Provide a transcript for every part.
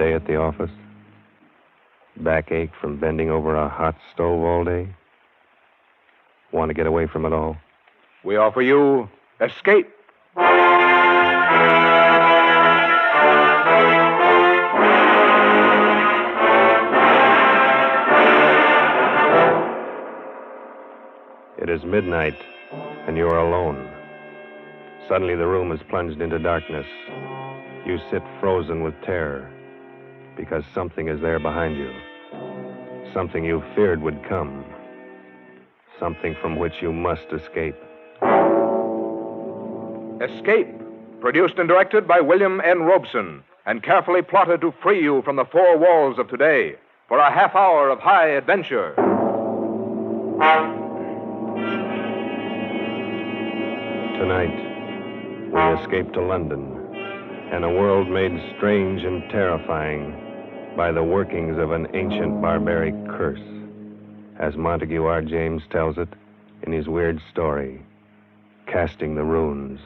day at the office? Backache from bending over a hot stove all day? Want to get away from it all? We offer you Escape. It is midnight, and you are alone. Suddenly the room is plunged into darkness. You sit frozen with terror, because something is there behind you. Something you feared would come. Something from which you must escape. Escape, produced and directed by William N. Robeson, and carefully plotted to free you from the four walls of today for a half hour of high adventure. Tonight, we escape to London and a world made strange and terrifying by the workings of an ancient barbaric curse, as Montague R. James tells it in his weird story, Casting the Runes.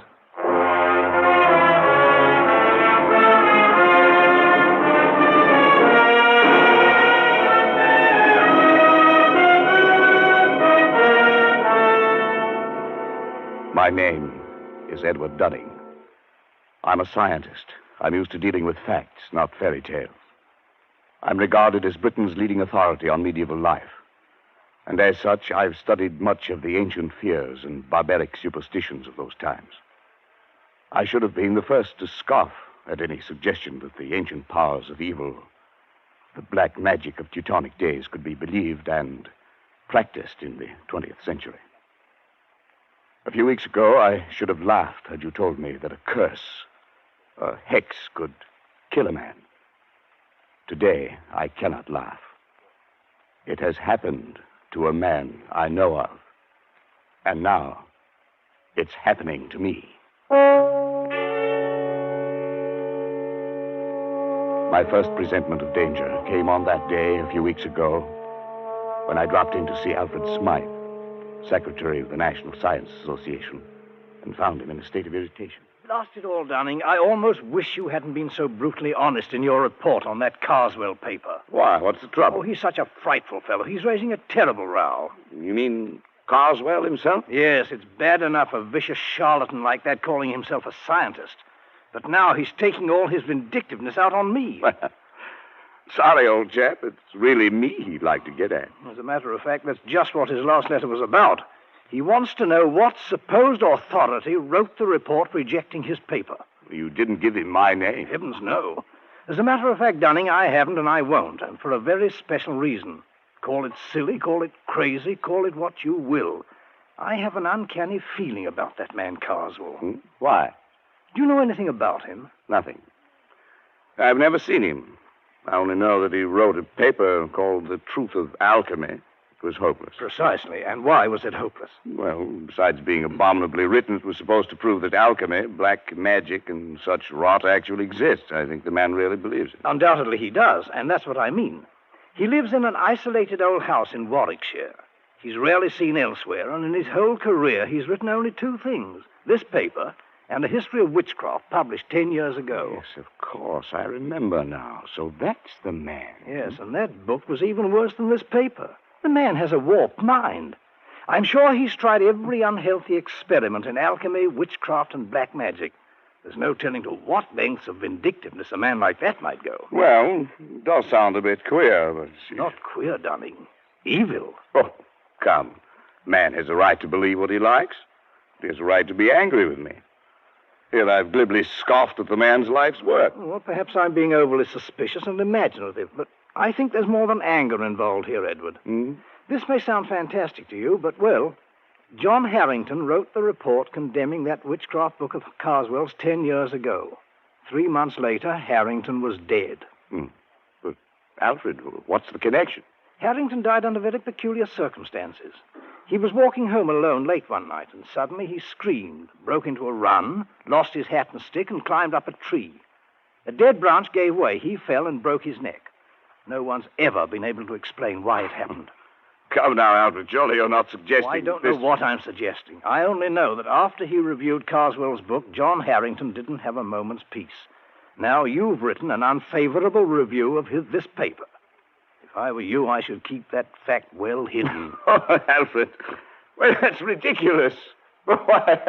My name is Edward Dunning. I'm a scientist. I'm used to dealing with facts, not fairy tales. I'm regarded as Britain's leading authority on medieval life. And as such, I've studied much of the ancient fears and barbaric superstitions of those times. I should have been the first to scoff at any suggestion that the ancient powers of evil, the black magic of Teutonic days, could be believed and practiced in the 20th century. A few weeks ago, I should have laughed had you told me that a curse, a hex, could kill a man. Today, I cannot laugh. It has happened to a man I know of. And now, it's happening to me. My first presentiment of danger came on that day a few weeks ago when I dropped in to see Alfred Smythe, Secretary of the National Science Association, and found him in a state of irritation. Blast it all, Dunning. I almost wish you hadn't been so brutally honest in your report on that Carswell paper. Why? What's the trouble? Oh, he's such a frightful fellow. He's raising a terrible row. You mean Carswell himself? Yes, it's bad enough a vicious charlatan like that calling himself a scientist. But now he's taking all his vindictiveness out on me. Sorry, old chap. It's really me he'd like to get at. As a matter of fact, that's just what his last letter was about. He wants to know what supposed authority wrote the report rejecting his paper. You didn't give him my name. Heavens, no. As a matter of fact, Dunning, I haven't and I won't, and for a very special reason. Call it silly, call it crazy, call it what you will. I have an uncanny feeling about that man Carswell. Why? Do you know anything about him? Nothing. I've never seen him. I only know that he wrote a paper called The Truth of Alchemy. It was hopeless. Precisely. And why was it hopeless? Well, besides being abominably written, it was supposed to prove that alchemy, black magic, and such rot actually exists. I think the man really believes it. Undoubtedly he does, and that's what I mean. He lives in an isolated old house in Warwickshire. He's rarely seen elsewhere, and in his whole career he's written only two things. This paper and a history of witchcraft published 10 years ago. Yes, of course. I remember now. So that's the man. Yes, and that book was even worse than this paper. The man has a warped mind. I'm sure he's tried every unhealthy experiment in alchemy, witchcraft, and black magic. There's no telling to what lengths of vindictiveness a man like that might go. Well, it does sound a bit queer, but... Not queer, Dunning. Evil. Oh, come. Man has a right to believe what he likes. He has a right to be angry with me. Here I've glibly scoffed at the man's life's work. Well, perhaps I'm being overly suspicious and imaginative, but I think there's more than anger involved here, Edward. This may sound fantastic to you, but, well, John Harrington wrote the report condemning that witchcraft book of Carswell's 10 years ago. 3 months later, Harrington was dead. But, Alfred, what's the connection? Harrington died under very peculiar circumstances. He was walking home alone late one night, and suddenly he screamed, broke into a run, lost his hat and stick, and climbed up a tree. A dead branch gave way. He fell and broke his neck. No one's ever been able to explain why it happened. Come now, Alfred. Surely you're not suggesting... I don't know what I'm suggesting. I only know that after he reviewed Carswell's book, John Harrington didn't have a moment's peace. Now, you've written an unfavorable review of this paper. If I were you, I should keep that fact well hidden. Oh, Alfred. Well, that's ridiculous. Why?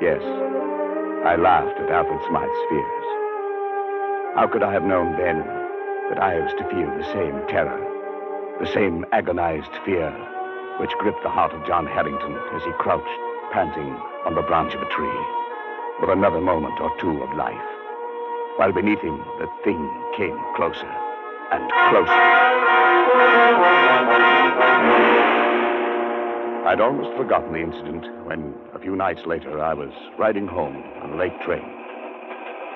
Yes, I laughed at Alfred Smythe's fears. How could I have known then that I was to feel the same terror, the same agonized fear which gripped the heart of John Harrington as he crouched, panting, on the branch of a tree, for another moment or two of life, while beneath him the thing came closer and closer. I'd almost forgotten the incident when, a few nights later, I was riding home on a late train.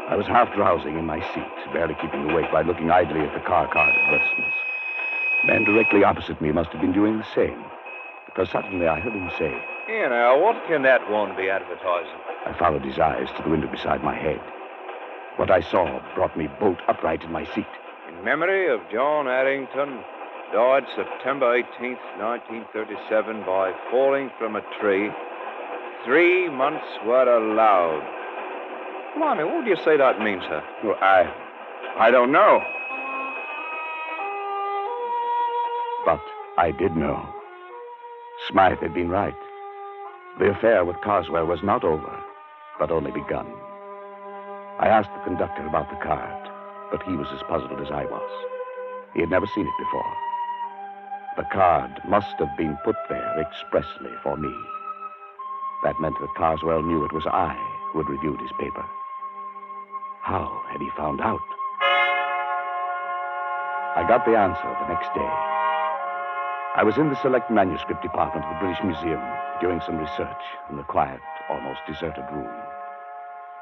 I was half drowsing in my seat, barely keeping awake by looking idly at the car card advertisements. The man directly opposite me must have been doing the same, because suddenly I heard him say, "Here now, what can that one be advertising?" I followed his eyes to the window beside my head. What I saw brought me bolt upright in my seat. In memory of John Harrington, died September 18th, 1937, by falling from a tree. 3 months were allowed. Blimey, what do you say that means, sir? Well, I don't know. But I did know. Smythe had been right. The affair with Carswell was not over, but only begun. I asked the conductor about the card, but he was as puzzled as I was. He had never seen it before. The card must have been put there expressly for me. That meant that Carswell knew it was I who had reviewed his paper. How had he found out? I got the answer the next day. I was in the select manuscript department of the British Museum doing some research in the quiet, almost deserted room.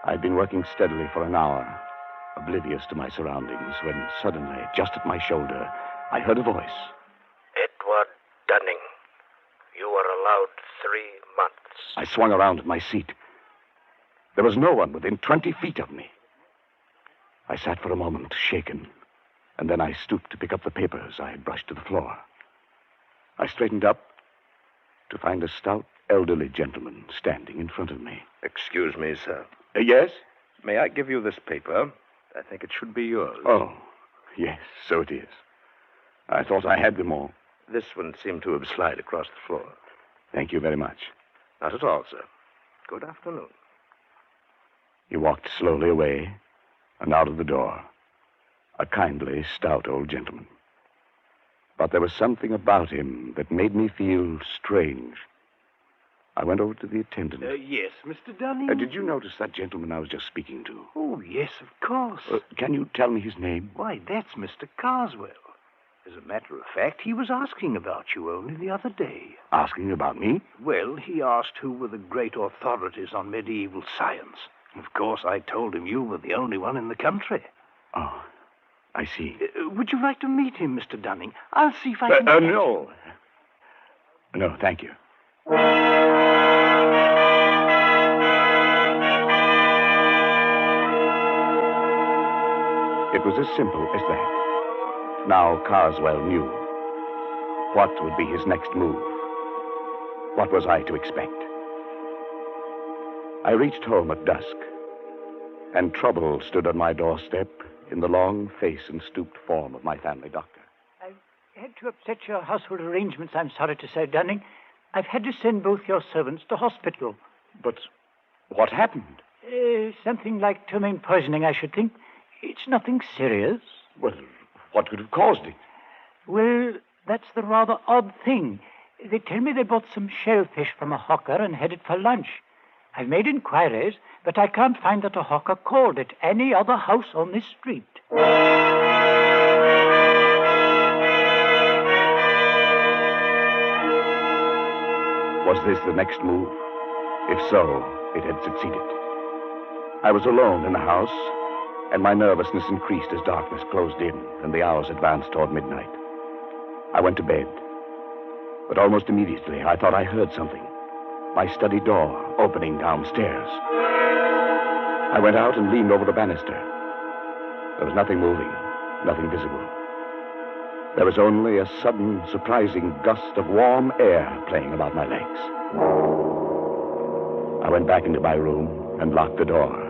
I'd been working steadily for an hour, oblivious to my surroundings, when suddenly, just at my shoulder, I heard a voice. "Edward Dunning, you are allowed 3 months. I swung around in my seat. There was no one within 20 feet of me. I sat for a moment, shaken, and then I stooped to pick up the papers I had brushed to the floor. I straightened up to find a stout, elderly gentleman standing in front of me. Excuse me, sir. Yes? May I give you this paper? I think it should be yours. Oh, yes, so it is. I thought I had them all. This one seemed to have slid across the floor. Thank you very much. Not at all, sir. Good afternoon. He walked slowly away and out of the door. A kindly, stout old gentleman. But there was something about him that made me feel strange. I went over to the attendant. Yes, Mr. Dunning? Did you notice that gentleman I was just speaking to? Oh, yes, of course. Can you tell me his name? Why, that's Mr. Carswell. As a matter of fact, he was asking about you only the other day. Asking about me? Well, he asked who were the great authorities on medieval science. Of course, I told him you were the only one in the country. Oh, I see. Would you like to meet him, Mr. Dunning? I'll see if I can... No. No, thank you. It was as simple as that. Now Carswell knew. What would be his next move? What was I to expect? I reached home at dusk, and trouble stood on my doorstep in the long face and stooped form of my family doctor. I've had to upset your household arrangements, I'm sorry to say, Dunning. I've had to send both your servants to hospital. But what happened? Something like ptomaine poisoning, I should think. It's nothing serious. Well, what could have caused it? Well, that's the rather odd thing. They tell me they bought some shellfish from a hawker and headed for lunch. I've made inquiries, but I can't find that a hawker called at any other house on this street. Was this the next move? If so, it had succeeded. I was alone in the house, and my nervousness increased as darkness closed in and the hours advanced toward midnight. I went to bed, but almost immediately I thought I heard something. My study door opening downstairs. I went out and leaned over the banister. There was nothing moving, nothing visible. There was only a sudden, surprising gust of warm air playing about my legs. I went back into my room and locked the door.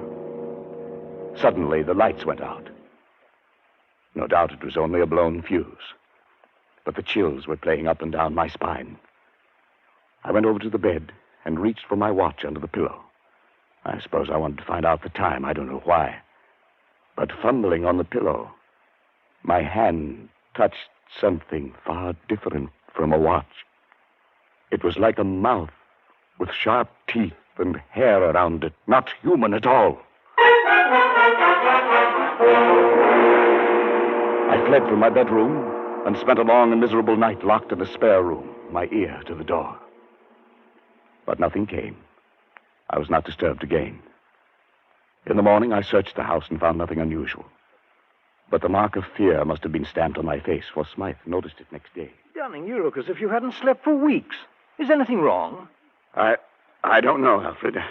Suddenly, the lights went out. No doubt it was only a blown fuse, but the chills were playing up and down my spine. I went over to the bed and reached for my watch under the pillow. I suppose I wanted to find out the time. I don't know why. But fumbling on the pillow, my hand touched something far different from a watch. It was like a mouth with sharp teeth and hair around it, not human at all. I fled from my bedroom and spent a long and miserable night locked in a spare room, my ear to the door. But nothing came. I was not disturbed again. In the morning, I searched the house and found nothing unusual. But the mark of fear must have been stamped on my face, for Smythe noticed it next day. Dunning, you look as if you hadn't slept for weeks. Is anything wrong? I don't know, Alfred.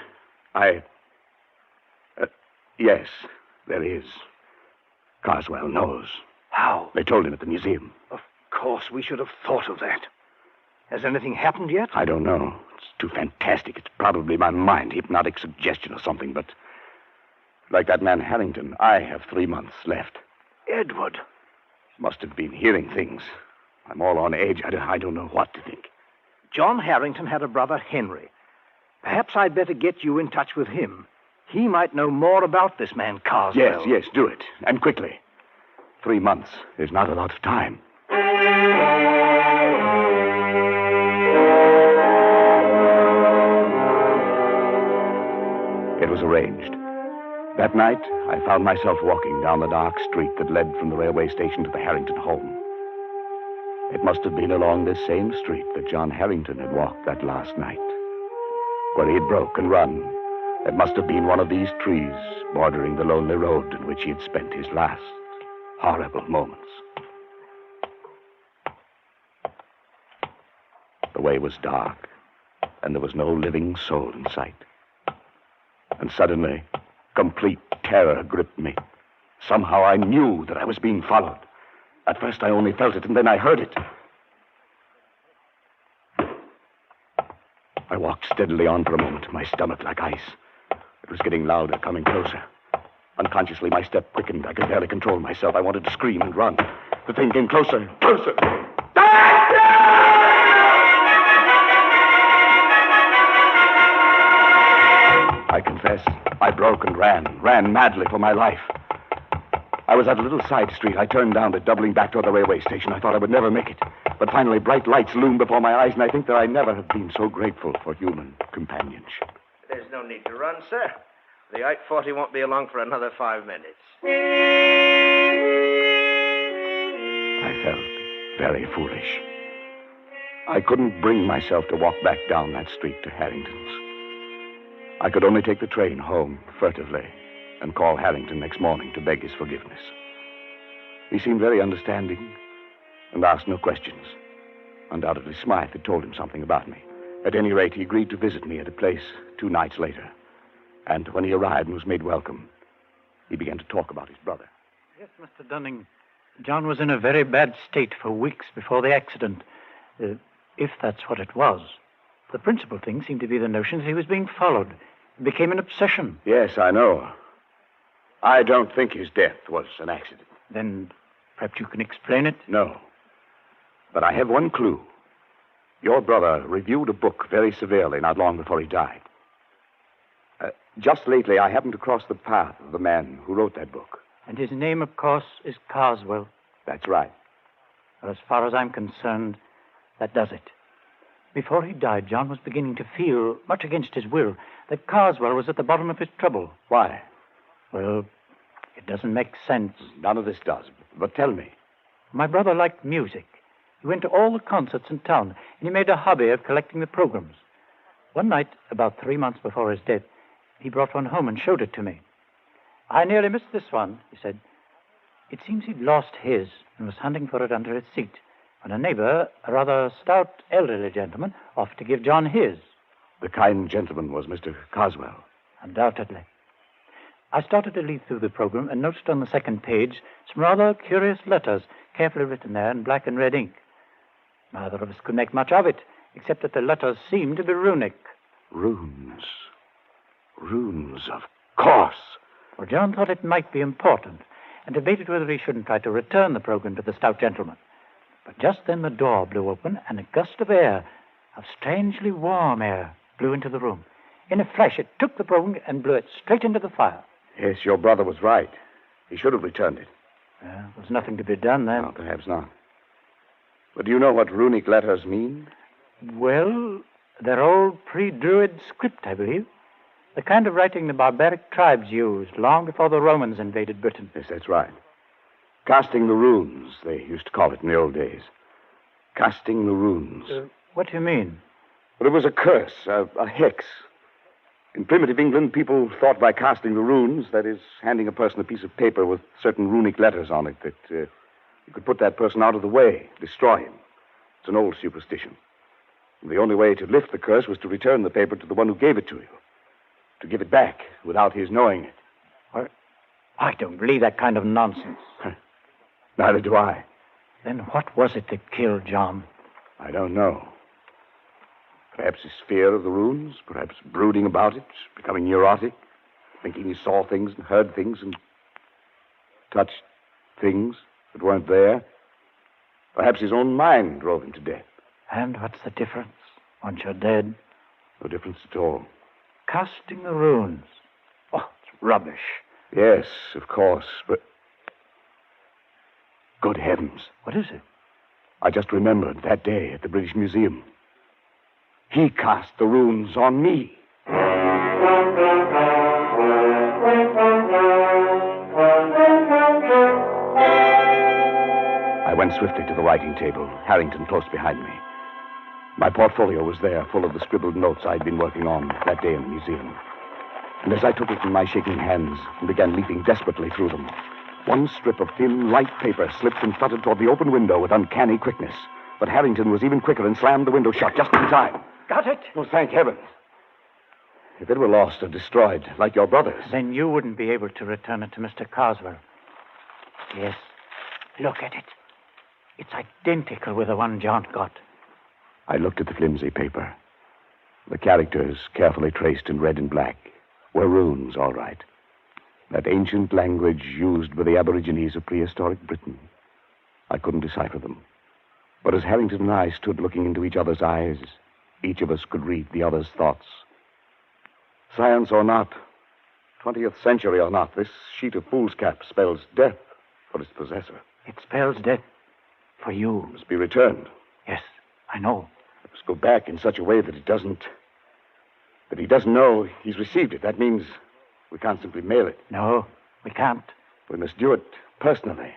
Yes, there is. Carswell knows. How? They told him at the museum. Of course, we should have thought of that. Has anything happened yet? I don't know. It's too fantastic. It's probably my mind, hypnotic suggestion or something, but like that man Harrington, I have 3 months left. Edward. Must have been hearing things. I'm all on edge. I don't know what to think. John Harrington had a brother, Henry. Perhaps I'd better get you in touch with him. He might know more about this man, Carswell. Yes, do it. And quickly. 3 months is not a lot of time. It was arranged. That night, I found myself walking down the dark street that led from the railway station to the Harrington home. It must have been along this same street that John Harrington had walked that last night. Where he had broke and run, it must have been one of these trees bordering the lonely road in which he had spent his last horrible moments. The way was dark, and there was no living soul in sight. And suddenly, complete terror gripped me. Somehow I knew that I was being followed. At first I only felt it, and then I heard it. I walked steadily on for a moment, my stomach like ice. It was getting louder, coming closer. Unconsciously, my step quickened. I could barely control myself. I wanted to scream and run. The thing came closer, closer. I confess, I broke and ran madly for my life. I was at a little side street. I turned down it, doubling back toward the railway station. I thought I would never make it. But finally, bright lights loomed before my eyes, and I think that I never have been so grateful for human companionship. There's no need to run, sir. The 840 won't be along for another 5 minutes. I felt very foolish. I couldn't bring myself to walk back down that street to Harrington's. I could only take the train home furtively and call Harrington next morning to beg his forgiveness. He seemed very understanding and asked no questions. Undoubtedly, Smythe had told him something about me. At any rate, he agreed to visit me at a place 2 nights later. And when he arrived and was made welcome, he began to talk about his brother. Yes, Mr. Dunning. John was in a very bad state for weeks before the accident, if that's what it was. The principal thing seemed to be the notion that he was being followed. It became an obsession. Yes, I know. I don't think his death was an accident. Then perhaps you can explain it? No. But I have one clue. Your brother reviewed a book very severely not long before he died. Just lately, I happened to cross the path of the man who wrote that book. And his name, of course, is Carswell. That's right. Well, as far as I'm concerned, that does it. Before he died, John was beginning to feel, much against his will, that Carswell was at the bottom of his trouble. Why? Well, it doesn't make sense. None of this does. But tell me. My brother liked music. He went to all the concerts in town, and he made a hobby of collecting the programs. One night, about 3 months before his death, he brought one home and showed it to me. I nearly missed this one, he said. It seems he'd lost his and was hunting for it under his seat when a neighbor, a rather stout elderly gentleman, offered to give John his. The kind gentleman was Mr. Carswell. Undoubtedly. I started to leaf through the program and noticed on the second page some rather curious letters, carefully written there in black and red ink. Neither of us could make much of it, except that the letters seemed to be runic. Runes. Runes, of course. Well, John thought it might be important, and debated whether he shouldn't try to return the program to the stout gentleman. But just then the door blew open, and a gust of air, of strangely warm air, blew into the room. In a flash, it took the program and blew it straight into the fire. Yes, your brother was right. He should have returned it. There was nothing to be done then. No, perhaps not. But do you know what runic letters mean? Well, they're old pre-Druid script, I believe. The kind of writing the barbaric tribes used long before the Romans invaded Britain. Yes, that's right. Casting the runes, they used to call it in the old days. Casting the runes. What do you mean? Well, it was a curse, a hex. In primitive England, people thought by casting the runes, that is, handing a person a piece of paper with certain runic letters on it, that you could put that person out of the way, destroy him. It's an old superstition. And the only way to lift the curse was to return the paper to the one who gave it to you. To give it back without his knowing it. What? I don't believe that kind of nonsense. Neither do I. Then what was it that killed John? I don't know. Perhaps his fear of the runes, perhaps brooding about it, becoming neurotic, thinking he saw things and heard things and touched things that weren't there. Perhaps his own mind drove him to death. And what's the difference once you're dead? No difference at all. Casting the runes. Oh, it's rubbish. Yes, of course, but... Good heavens. What is it? I just remembered that day at the British Museum. He cast the runes on me. I went swiftly to the writing table, Harrington close behind me. My portfolio was there, full of the scribbled notes I'd been working on that day in the museum. And as I took it in my shaking hands and began leafing desperately through them, one strip of thin, light paper slipped and fluttered toward the open window with uncanny quickness. But Harrington was even quicker and slammed the window shut just in time. Got it? Oh, thank heaven. If it were lost or destroyed, like your brother's... Then you wouldn't be able to return it to Mr. Carswell. Yes. Look at it. It's identical with the one John got. I looked at the flimsy paper. The characters, carefully traced in red and black, were runes, all right. That ancient language used by the Aborigines of prehistoric Britain. I couldn't decipher them. But as Harrington and I stood looking into each other's eyes, each of us could read the other's thoughts. Science or not, 20th century or not, this sheet of foolscap spells death for its possessor. It spells death for you. It must be returned. Yes, I know. It must go back in such a way that he doesn't know he's received it. That means we can't simply mail it. No, we can't. We must do it personally.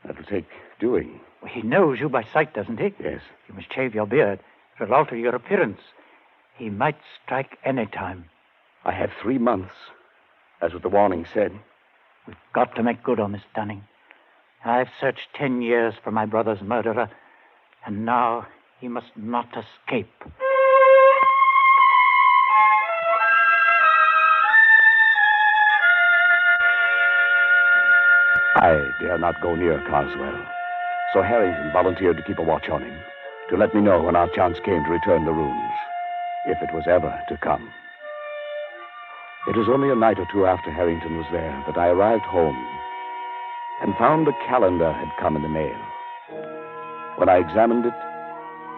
That'll take doing. Well, he knows you by sight, doesn't he? Yes. You must shave your beard. It'll alter your appearance. He might strike any time. I have 3 months, as what the warning said. We've got to make good on this Dunning. I've searched 10 years for my brother's murderer, and now he must not escape. I dare not go near Carswell, so Harrington volunteered to keep a watch on him, to let me know when our chance came to return the runes, if it was ever to come. It was only a night or two after Harrington was there that I arrived home and found a calendar had come in the mail. When I examined it,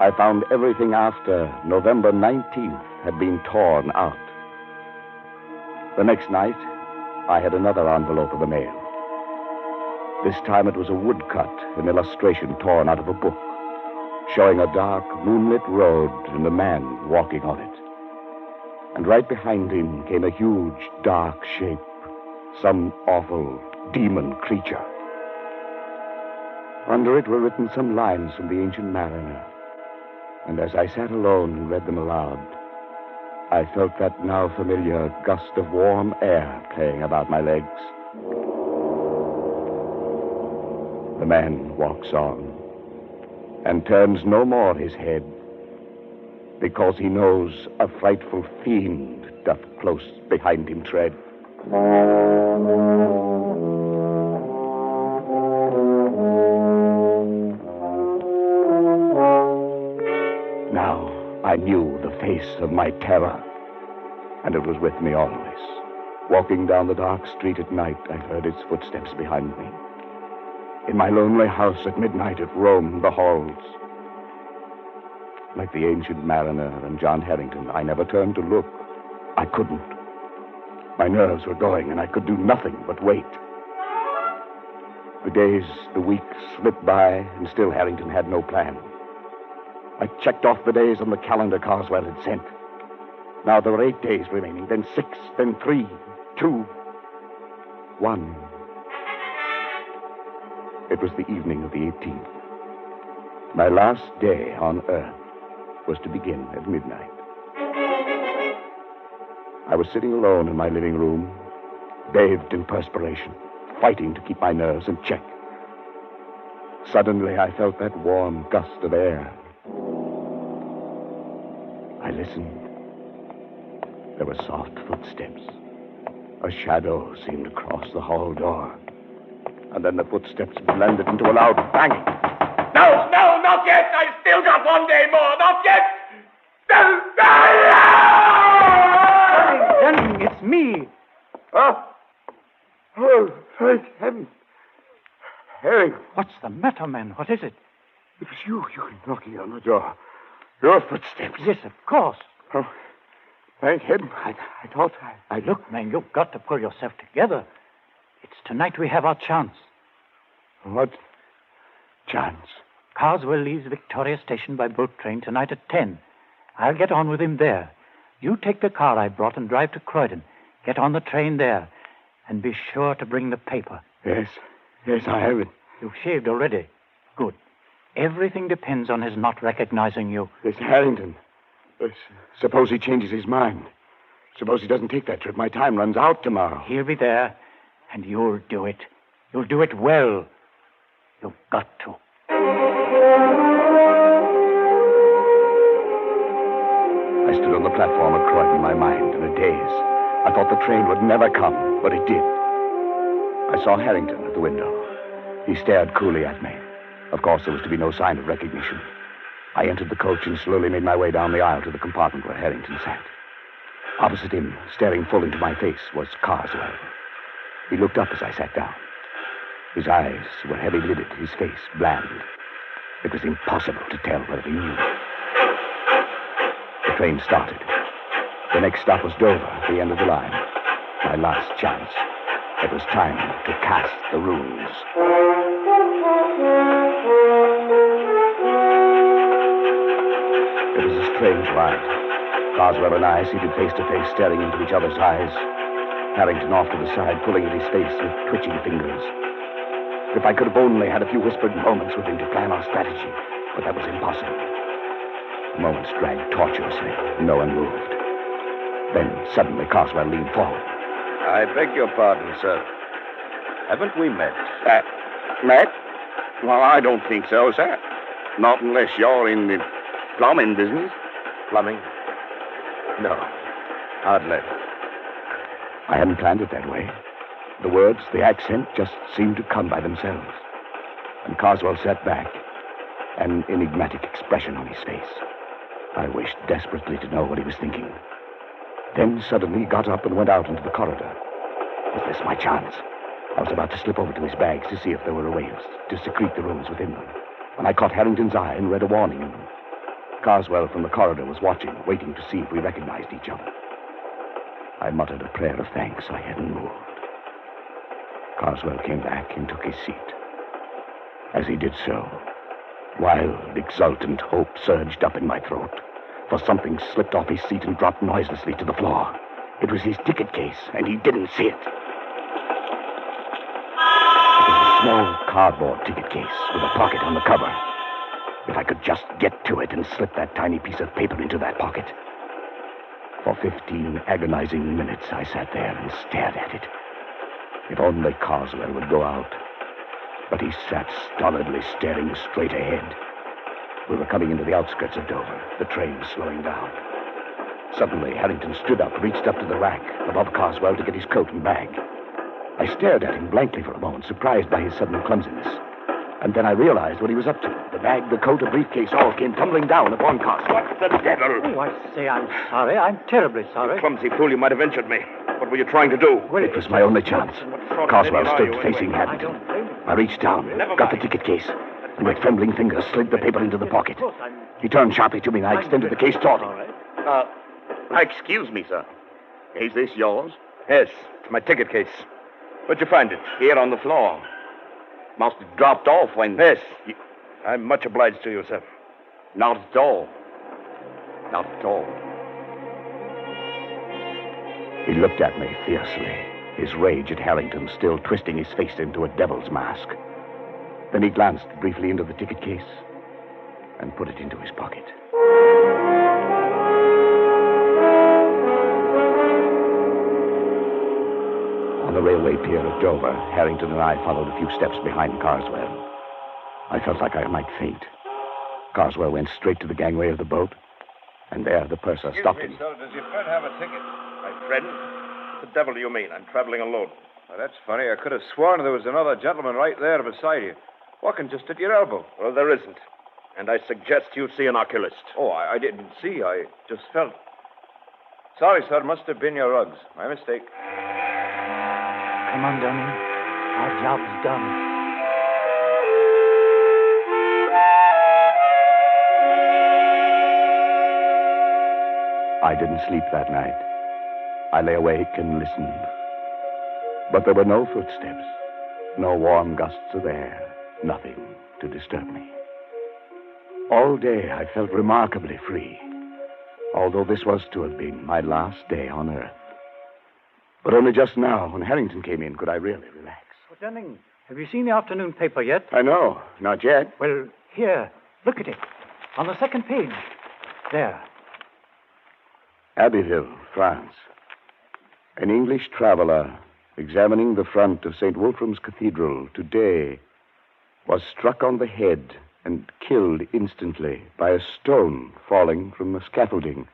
I found everything after November 19th had been torn out. The next night, I had another envelope of the mail. This time it was a woodcut, an illustration torn out of a book, showing a dark, moonlit road and a man walking on it. And right behind him came a huge, dark shape, some awful demon creature. Under it were written some lines from the Ancient Mariner. And as I sat alone and read them aloud, I felt that now familiar gust of warm air playing about my legs. The man walks on and turns no more his head, because he knows a frightful fiend doth close behind him tread. Now I knew the face of my terror, and it was with me always. Walking down the dark street at night, I heard its footsteps behind me. In my lonely house at midnight, it roamed the halls. Like the ancient mariner and John Harrington, I never turned to look. I couldn't. My nerves were going, and I could do nothing but wait. The days, the weeks slipped by, and still Harrington had no plan. I checked off the days on the calendar Carswell had sent. Now there were 8 days remaining, then 6, then 3, 2, 1. It was the evening of the 18th. My last day on Earth was to begin at midnight. I was sitting alone in my living room, bathed in perspiration, fighting to keep my nerves in check. Suddenly, I felt that warm gust of air. I listened. There were soft footsteps. A shadow seemed to cross the hall door. And then the footsteps blended into a loud banging. No, not yet! I still got 1 day more! Not yet! Harrington, it's me. Oh, thank heaven. Harry, What's the matter, man? What is it? it was you knocking on the door. Your footsteps. Yes, of course. Oh, thank heaven. I thought I... Look, man, you've got to pull yourself together. It's tonight we have our chance. What chance? Carswell leaves Victoria Station by boat train tonight at 10. I'll get on with him there. You take the car I brought and drive to Croydon. Get on the train there. And be sure to bring the paper. Yes, I have it. You've shaved already. Good. Everything depends on his not recognizing you. Mr. Harrington. Suppose he changes his mind. Suppose he doesn't take that trip. My time runs out tomorrow. He'll be there, and you'll do it. You'll do it well. You've got to. I stood on the platform at Croydon, my mind in a daze. I thought the train would never come, but it did. I saw Harrington at the window. He stared coolly at me. Of course, there was to be no sign of recognition. I entered the coach and slowly made my way down the aisle to the compartment where Harrington sat. Opposite him, staring full into my face, was Carswell. He looked up as I sat down. His eyes were heavy-lidded, his face bland. It was impossible to tell whether he knew. The train started. The next stop was Dover, the end of the line. My last chance. It was time to cast the runes. It was a strange ride. Carswell and I seated face to face, staring into each other's eyes. Harrington off to the side, pulling at his face with twitching fingers. If I could have only had a few whispered moments with him to plan our strategy, but that was impossible. The moments dragged tortuously. No one moved. Then, suddenly, Carswell leaned forward. I beg your pardon, sir. Haven't we met? Met? Well, I don't think so, sir. Not unless you're in the plumbing business. Plumbing? No, hardly. I hadn't planned it that way. The words, the accent, just seemed to come by themselves. And Carswell sat back, an enigmatic expression on his face. I wished desperately to know what he was thinking. Then suddenly he got up and went out into the corridor. Was this my chance? I was about to slip over to his bags to see if there were ways to secrete the rooms within them, when I caught Harrington's eye and read a warning in them. Carswell from the corridor was watching, waiting to see if we recognized each other. I muttered a prayer of thanks I hadn't moved. Carswell came back and took his seat. As he did so, wild, exultant hope surged up in my throat, for something slipped off his seat and dropped noiselessly to the floor. It was his ticket case, and he didn't see it. It was a small cardboard ticket case with a pocket on the cover. If I could just get to it and slip that tiny piece of paper into that pocket. For 15 agonizing minutes, I sat there and stared at it. If only Carswell would go out. But he sat stolidly staring straight ahead. We were coming into the outskirts of Dover, the train slowing down. Suddenly, Harrington stood up, reached up to the rack above Carswell to get his coat and bag. I stared at him blankly for a moment, surprised by his sudden clumsiness. And then I realized what he was up to. The bag, the coat, a briefcase, all came tumbling down upon Carswell. What the devil? Oh, I say I'm sorry. I'm terribly sorry. Clumsy fool, you might have injured me. What were you trying to do? Well, It was my only chance. Carswell stood facing Harrington. I reached down, got the ticket case, and with trembling fingers slid the paper into the pocket. He turned sharply to me, and I extended the case toward him. Excuse me, sir. Is this yours? Yes, it's my ticket case. Where'd you find it? Here on the floor. Must have dropped off when... Yes. I'm much obliged to you, sir. Not at all. Not at all. He looked at me fiercely, his rage at Harrington still twisting his face into a devil's mask. Then he glanced briefly into the ticket case and put it into his pocket. On the railway pier at Dover, Harrington and I followed a few steps behind Carswell. I felt like I might faint. Carswell went straight to the gangway of the boat, and there the purser stopped him. Sir, does your friend have a ticket? My friend? What the devil do you mean? I'm traveling alone. Well, that's funny. I could have sworn there was another gentleman right there beside you, walking just at your elbow. Well, there isn't. And I suggest you see an oculist. Oh, I didn't see. I just felt. Sorry, sir. Must have been your rugs. My mistake. Come on, Dunning. Our job's done. I didn't sleep that night. I lay awake and listened. But there were no footsteps, no warm gusts of air, nothing to disturb me. All day I felt remarkably free, although this was to have been my last day on Earth. But only just now, when Harrington came in, could I really relax. Well, Dunning, have you seen the afternoon paper yet? I know. Not yet. Well, here, look at it. On the second page. There. Abbeville, France. An English traveler examining the front of St. Wolfram's Cathedral today was struck on the head and killed instantly by a stone falling from the scaffolding.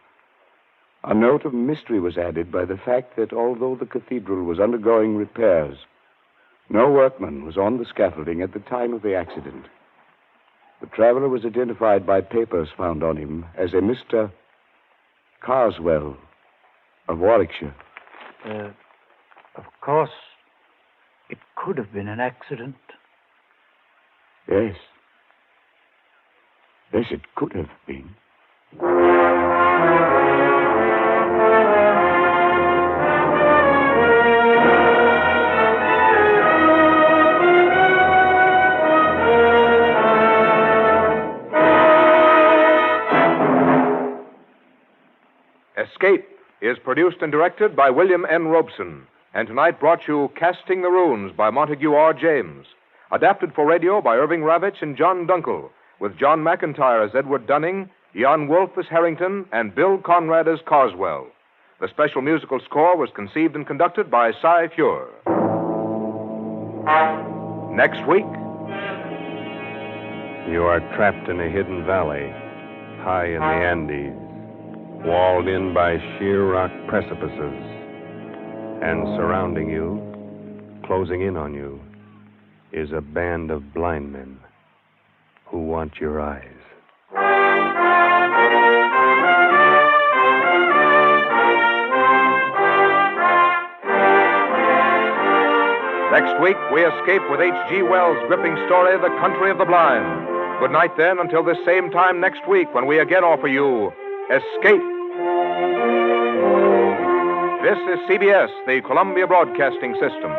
A note of mystery was added by the fact that although the cathedral was undergoing repairs, no workman was on the scaffolding at the time of the accident. The traveler was identified by papers found on him as a Mr. Carswell of Warwickshire. Of course, it could have been an accident. Yes. Yes, it could have been. Escape is produced and directed by William N. Robeson, and tonight brought you Casting the Runes by Montague R. James, adapted for radio by Irving Ravitch and John Dunkel, with John McIntyre as Edward Dunning, Jan Wolfe as Harrington, and Bill Conrad as Carswell. The special musical score was conceived and conducted by Cy Fure. Next week, you are trapped in a hidden valley, high in the Andes, walled in by sheer rock precipices, and surrounding you, closing in on you, is a band of blind men who want your eyes. next week we escape with H.G. Wells' gripping story, The Country of the Blind. Good night, then, until this same time next week when we again offer you Escape. This is CBS, the Columbia Broadcasting System.